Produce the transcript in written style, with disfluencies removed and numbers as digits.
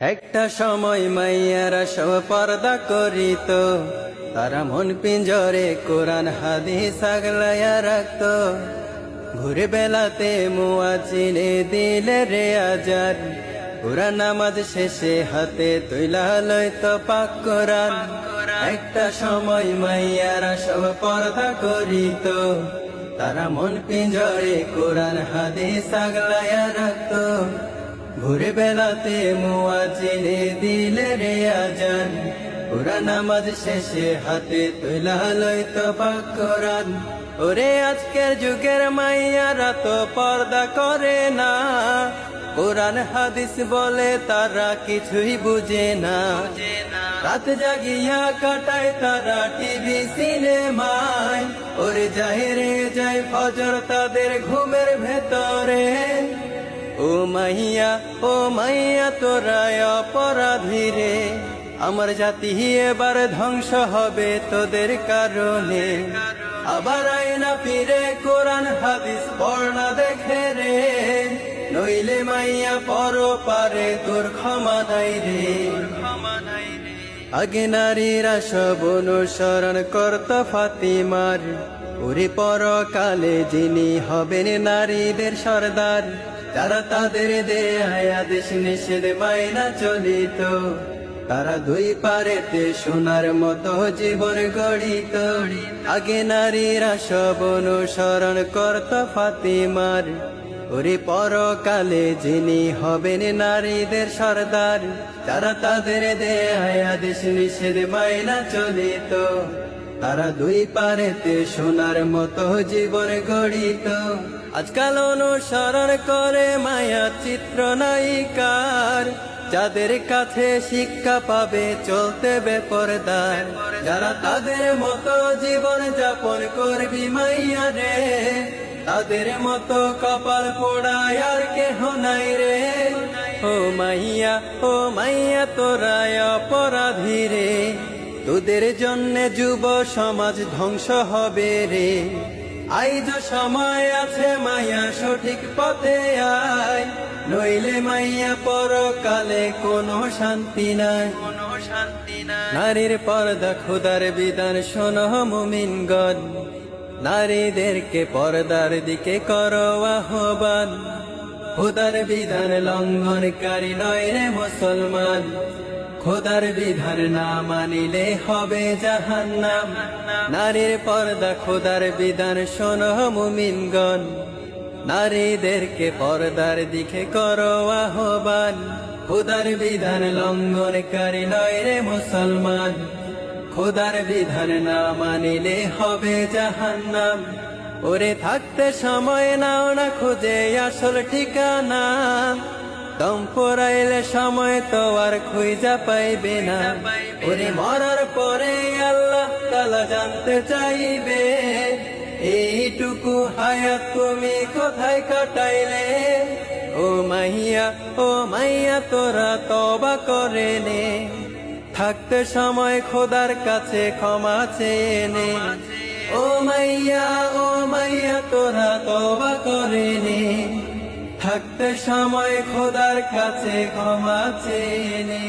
একটা সময় মাইয়ারা সব পর্দা করিত, তারা মন পিঞ্জরে কোরআন হাদিস আগলাইয়া রাখত। ঘুরে বেলাতে মুয়াজ্জিনে দিলে রে আজান, পুরা নামাজ শেষে হাতে তুইলা লইত পাক কোরআন। একটা সময় মাইয়ারা সব পর্দা করিত, তারা মন পিঞ্জরে কোরআন হাদিস আগলাইয়া রাখত। ভোরে বেলাতে মুয়াজ্জিনে দিলে রে আজান, পুরা নামাজ শেষে হাতে তুইলা লইত পাক কোরআন। ওরে আজকের যুগের মাইয়ারা তো পর্দা করে না, কোরআন হাদিস বলে তারা কিছুই বুঝে না। রাত জাগিয়া কাটায় তারা টিভি সিনেমায়, ওরে জাহেরে যায় ফজর তাদের ঘুমের ভেতরে। ও মাইয়া তোরা অপরাধী রে, আমার জাতি এবার ধ্বংস হবে তোদের কারণে। আবার আয়না ফিরে কোরআন হাদিস পড়না দেখে রে, নইলে মাইয়া পর পারে তোর ক্ষমা নাই রে। আগে নারীরা সব অনুসরণ করত ফাতিমার, ওরে পরকালে যিনি হবেন নারীদের সর্দার। যারা তাদের দেয়া আদেশ নিষেধ মাইনা চলিত, তারা দুই পারেতে সোনার মতো জীবন গড়িত। আগে নারীরা সব অনুসরণ করত ফাতিমার, ওরে পরকালে যিনি হবেন নারীদের সর্দার। যারা তাদের দেয়া আদেশ নিষেধ মাইনা চলিত, তারা দুই পারেতে সোনার মতো জীবন গড়িত। আজকাল অনুসরণ করে মায়া চিত্রনায়িকার, যাদের কাছে শিক্ষা পাবে চলতে বেপরদার। যারা তাদের মতো জীবন যাপন করবি মাইয়া রে, তাদের মতো কপাল পোড়ায় আর কেহ নাই রে। ও মাইয়া তোরা অপরাধী রে, তোদের জন্য যুব সমাজ ধ্বংস হবে রে। আইজ সময় আছে মাইয়া সঠিক পথে আয়, নইলে মাইয়া পরকালে কোনো শান্তি নাই। নারীর পর্দা খোদার বিধান শোনো মুমিনগণ, নারীদেরকে পর্দার দিকে করো আহ্বান। খোদার বিধান লঙ্ঘনকারী নয় রে মুসলমান, খোদার বিধান না মানিলে হবে জাহান্নাম। নারীর পর্দা খোদার বিধান শোনো মুমিনগণ, নারীদেরকে পর্দার দিকে করো আহ্বান। খোদার বিধান লঙ্ঘনকারী নয় রে মুসলমান, খোদার বিধান না মানিলে হবে জাহান্নাম। ওরে থাকতে সময় নাও না খুঁজে আসল ঠিকানা, দম ফুরাইলে সময় তো আর খুঁজা পাইবে না। ওরে মরার পরে আল্লাহ তাআলা জানতে চাইবে, এইটুকু হায়াত তুমি কোথায় কাটাইলে। ও মাইয়া তোরা তওবা করে নে, থাকতে সময় খোদার কাছে ক্ষমা চেয়ে নে। ও মাইয়া তোরা তওবা করে নে, থাকতে সময় খোদার কাছে ক্ষমা চেয়ে নে।